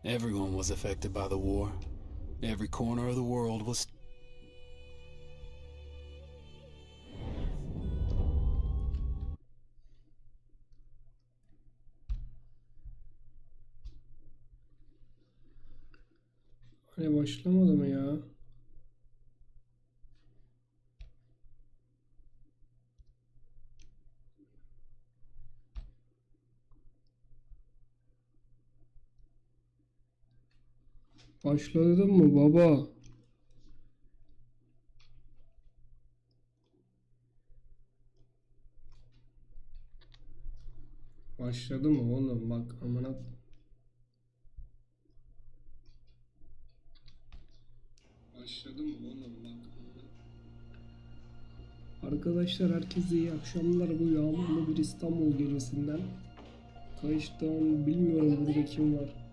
Everyone was affected by the war. Every corner of the world was... Hani başlamadı mı ya? Başladın mı baba? Başladı mı oğlum? Bak amına. Başladı mı oğlum? Bak amına. Arkadaşlar herkese iyi akşamlar. Bu yağmurlu bir İstanbul gecesinden. Kayıştan bilmiyorum burada kim var.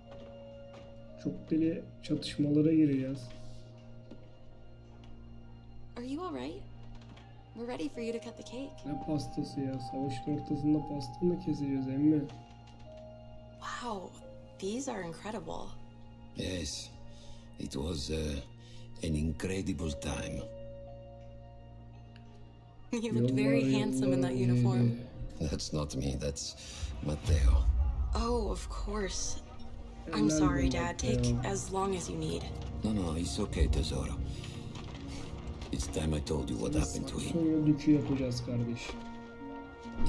Çok deli çatışmalara gireceğiz. Are you all right? We're ready for you to cut the cake. Ne pastası ya? Savaşın ortasında pasta mı keseceğiz emmi? Wow, these are incredible. Yes, it was an incredible time. You looked very handsome in that uniform. That's not me, that's Matteo. Oh, of course. I'm sorry, Dad. Take as long as you need. No, it's okay, Tesoro. It's time I told you what happened to him. Sonra dükü yapacağız kardeş.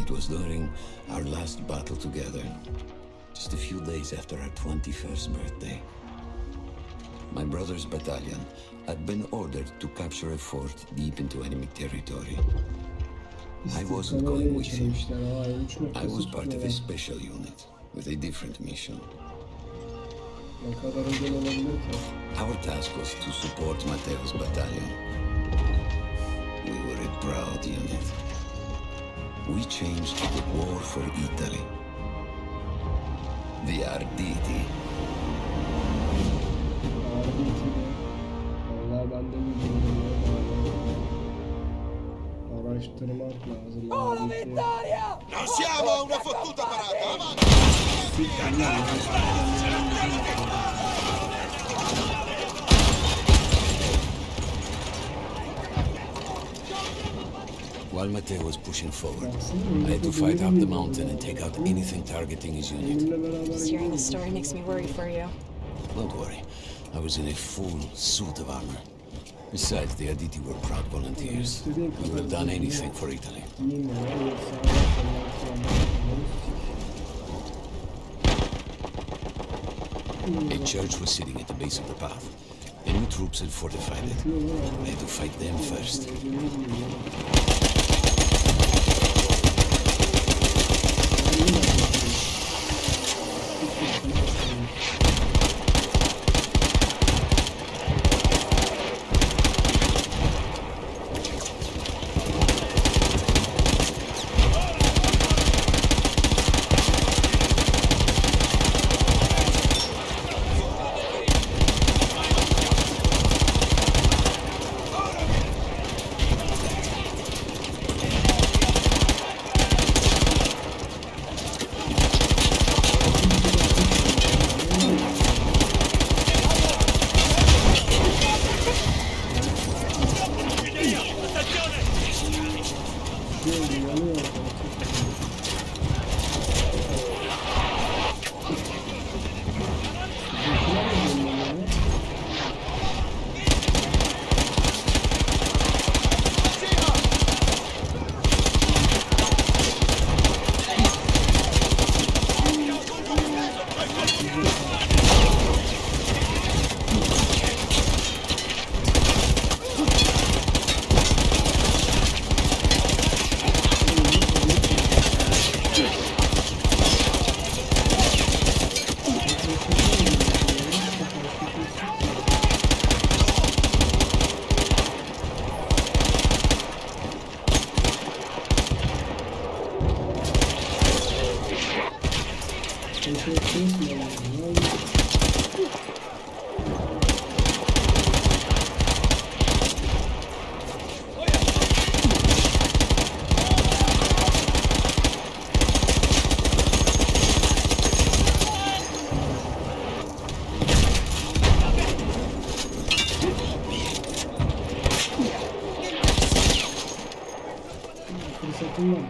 It was during our last battle together, just a few days after our 21st birthday. My brother's battalion had been ordered to capture a fort deep into enemy territory. I wasn't going with him. I was part of a special unit with a different mission. Ne kadar özel olabilir ki? Our task was to support Matteo's battalion. We were a proud unit. We changed the war for Italy. The Arditi. Vallahi ben de bilmiyorum. Araştırmak lazım. Non siamo una fottuta parata, avanti! While Matteo was pushing forward, I had to fight up the mountain and take out anything targeting his unit. Just hearing the story makes me worry for you. Don't worry, I was in a full suit of armor. Besides, the Arditi were proud volunteers. We would have done anything for Italy. A church was sitting at the base of the path. Enemy troops had fortified it. I had to fight them first.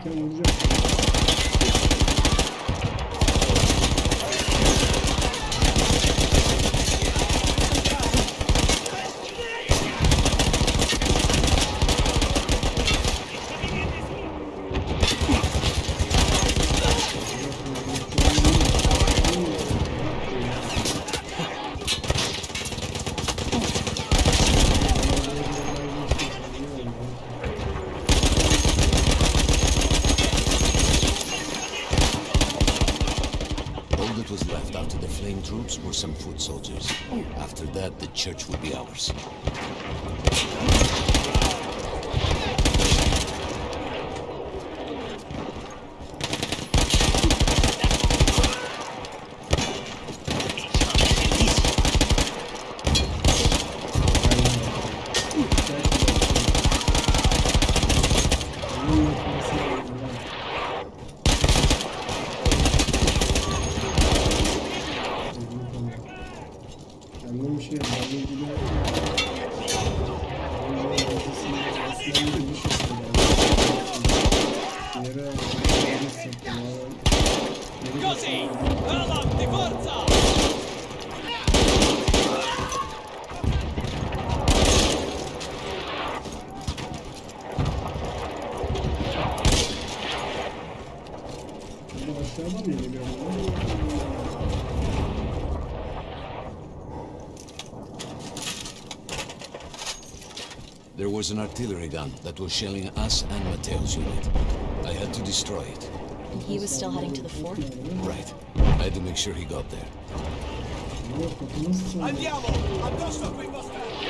Vururken vuracak. Troops were some foot soldiers. After that, the church would be ours. There was an artillery gun that was shelling us and Matteo's unit. I had to destroy it. And he was still heading to the fort? Right. I had to make sure he got there. Andiamo! Addosso a quei bastardi!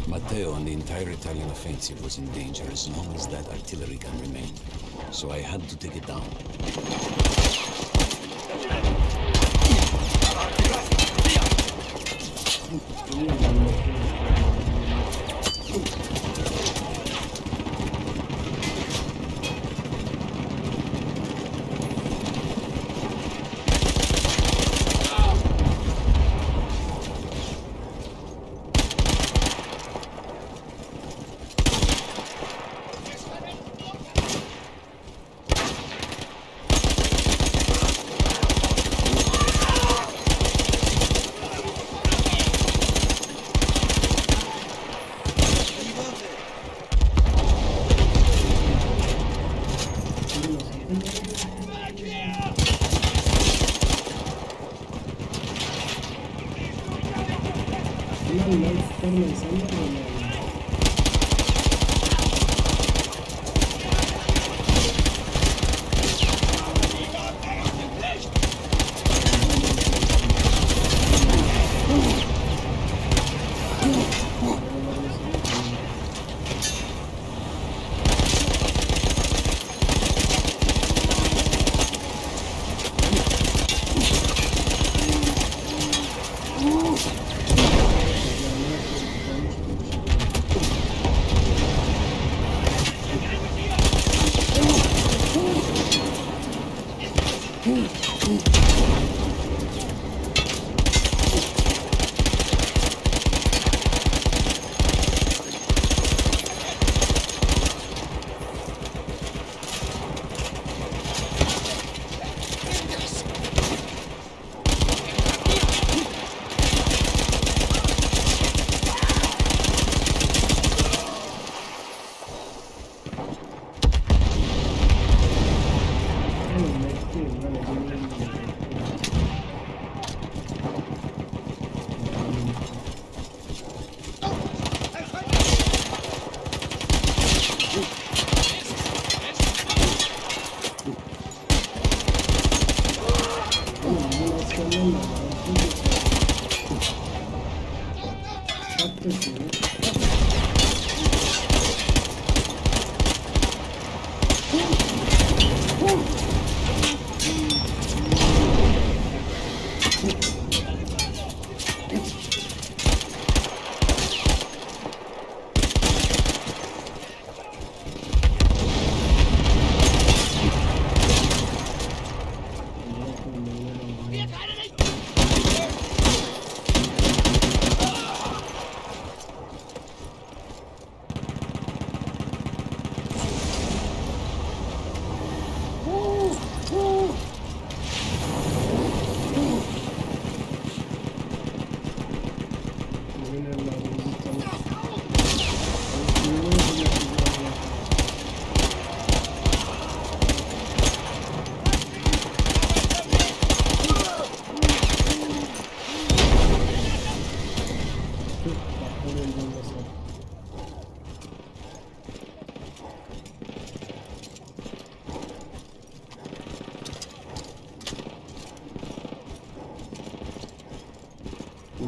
Matteo and the entire Italian offensive was in danger as long as that artillery gun remained. So I had to take it down.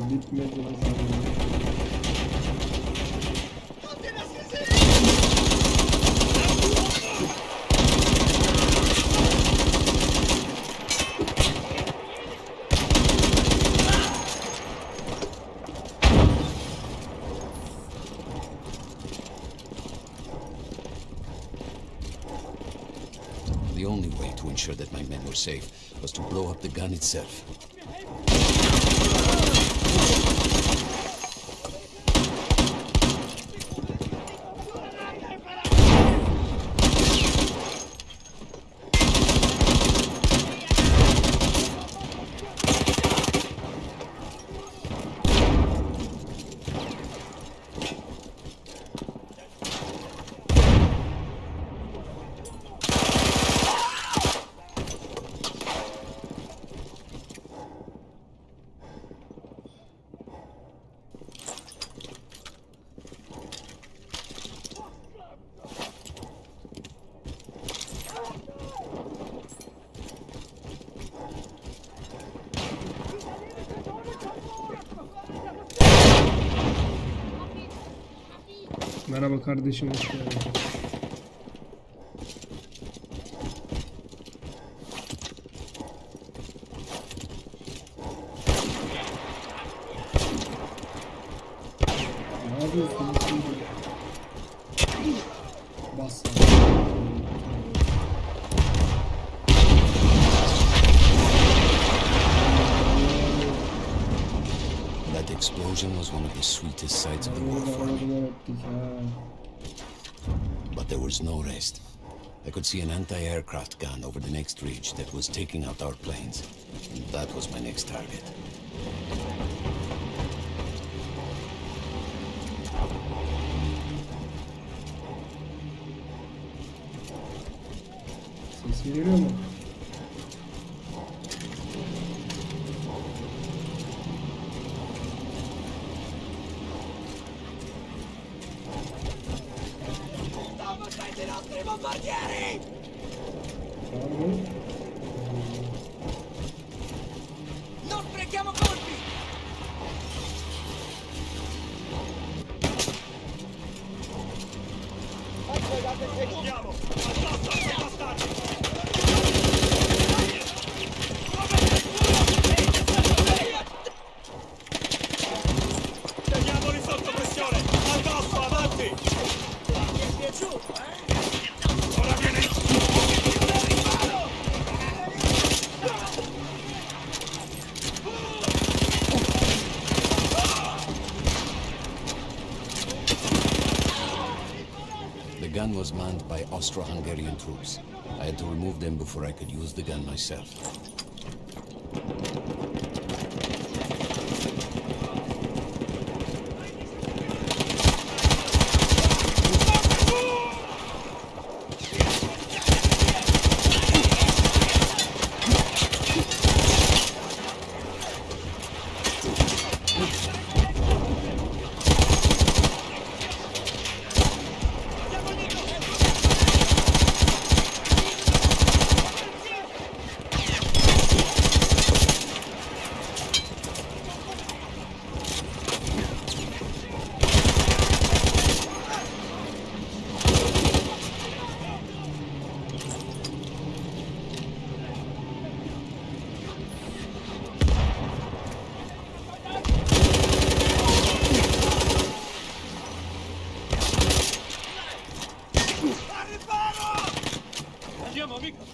bitmedi. The only way to ensure that my men were safe was to blow up the gun itself. Merhaba kardeşim, hoş geldin. Ne yapıyorsun? Bas. That explosion was one of the sweetest sights of the war for me. But there was no rest. I could see an anti-aircraft gun over the next ridge that was taking out our planes. And that was my next target. Sesim geliyor mu? Tamam. Non sprechiamo colpi! Teniamoli sotto pressione! Addosso, avanti! Mi è piaciuto, eh? Ora viene! The gun was manned by Austro-Hungarian troops. I had to remove them before I could use the gun myself. Andiamo, amico!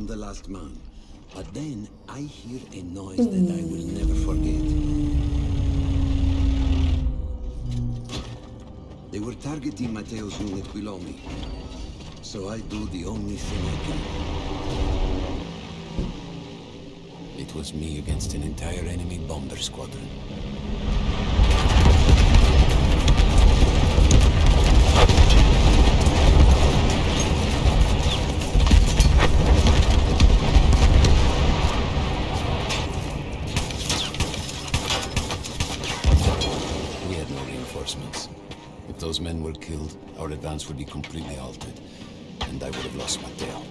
the last man. But then I hear a noise that I will never forget. They were targeting Matteo's unit below me. So I do the only thing I can. It was me against an entire enemy bomber squadron. We had no reinforcements. If those men were killed, our advance would be completely halted, and I would have lost Matteo.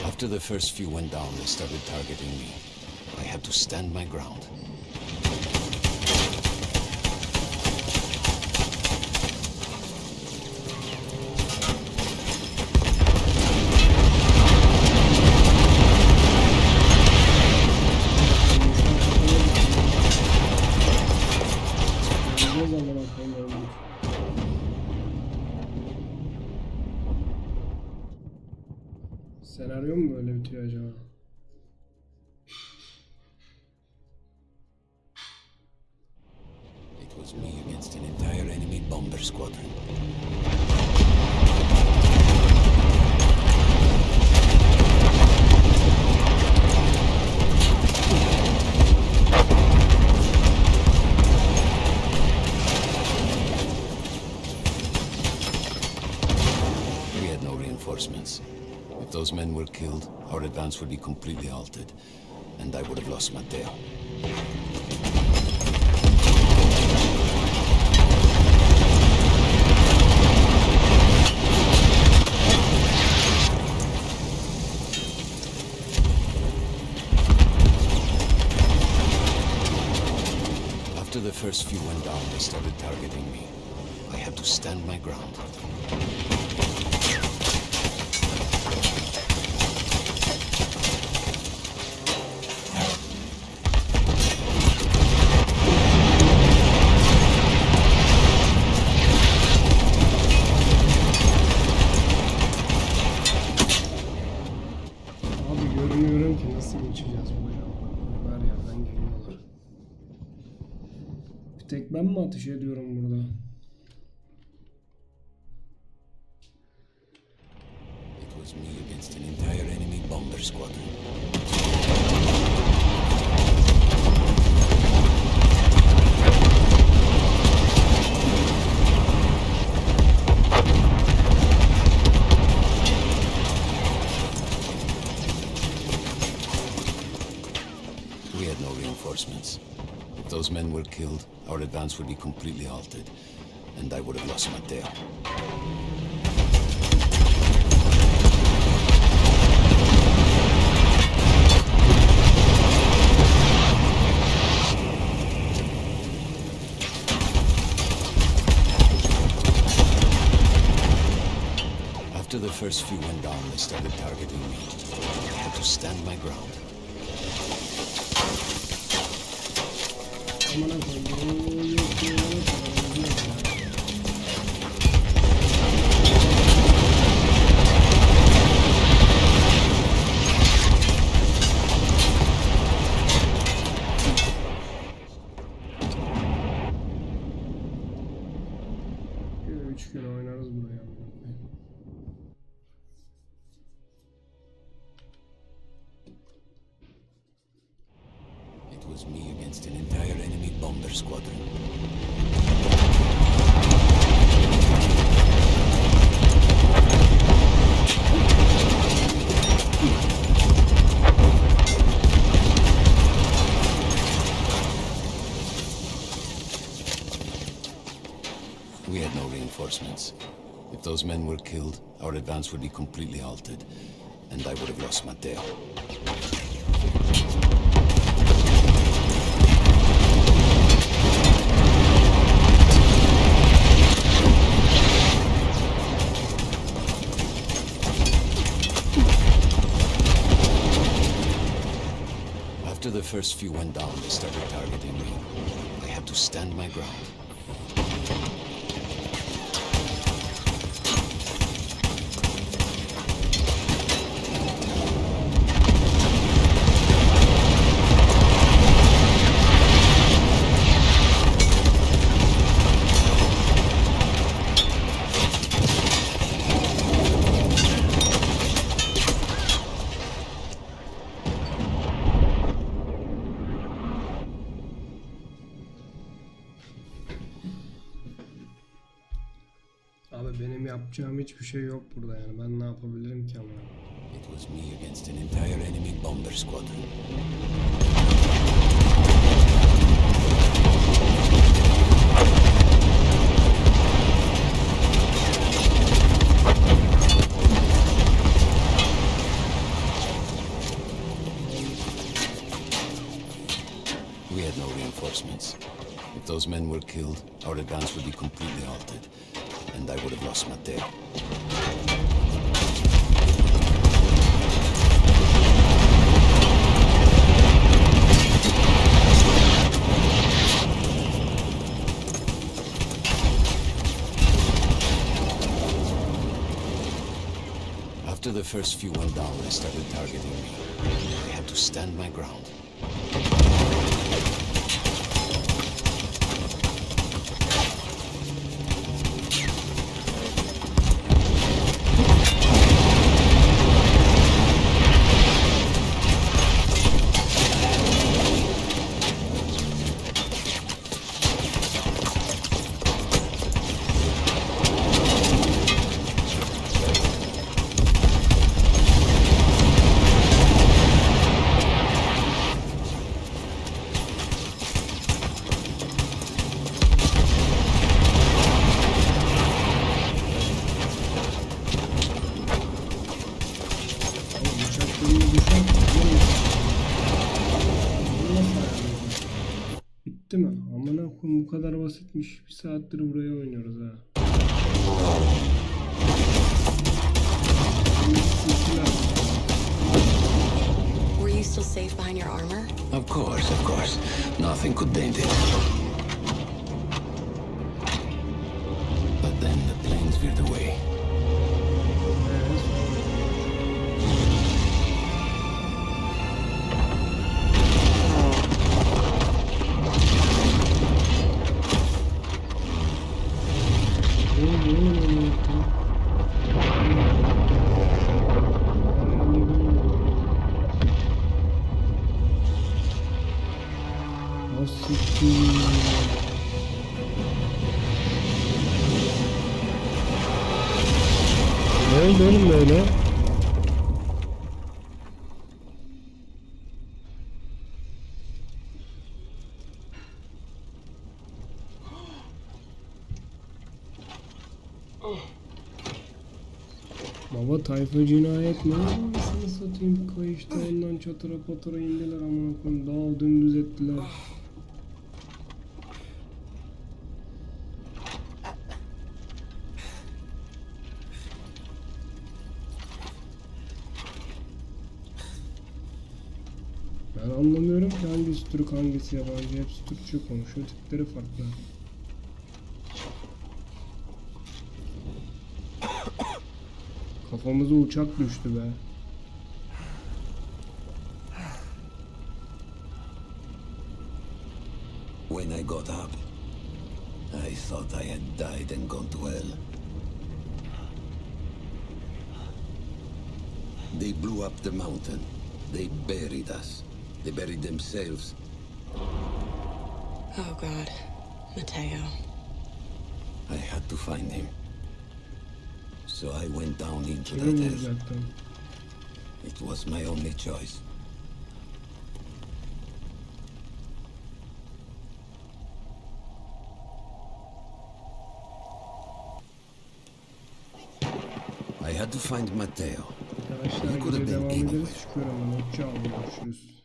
After the first few went down, they started targeting me. I had to stand my ground. Senaryo mu böyle bitiyor acaba? It was me against an entire enemy bomber squadron. We had no reinforcements. If those men were killed, our advance would be completely halted, and I would have lost Matteo. After the first few went down, they started targeting me. I had to stand my ground. Abi görmüyorum ki nasıl geçeceğiz buraya. Her yerden geliyorlar. Bir tek ben mi ateş ediyorum burada? It was me against an entire enemy bomber squadron. We had no reinforcements. If those men were killed, our advance would be completely halted, and I would have lost Matteo. After the first few went down, they started targeting me. I had to stand my ground. Amına koyayım. Üç gün oynarız buraya. It was me against an entire enemy bomber squadron. We had no reinforcements. If those men were killed, our advance would be completely halted, and I would have lost Matteo. After the first few went down, they started targeting me. I had to stand my ground. Abi benim yapacağım hiçbir şey yok burada yani. Ben ne yapabilirim ki ama? It was me against an entire enemy bomber squadron. We had no reinforcements. If those men were killed, our advance would be completely halted, and I would have lost Mateo. After the first few went down, they started targeting me. I had to stand my ground. Bitti mi? Amına koyayım, bu kadar basitmiş. Bir saattir buraya oynuyoruz ha. Were you still safe behind your armor? Of course. Nothing could dent it. But then the planes veered away. Ne oldu oğlum böyle? Baba tayfa cinayet mi? Anasını satayım, kayışta ondan çatıra patıra indiler amına koyayım, dağ dümdüz ettiler. Ben anlamıyorum ki hangisi Türk hangisi yabancı, hepsi Türkçe konuşuyor, tipleri farklı. Kafamıza uçak düştü be. When I got up, I thought I had died and gone to hell. They blew up the mountain. They buried us. They buried themselves. Oh God, Mateo. I had to find him. So I went down into Kimi that hell. vuracaktım? It was my only choice. I had to find Mateo. Arkadaşlar He could have videoya been devam ederiz. anywhere. Çıkıyorum ben. Hoşça kalın. Görüşürüz.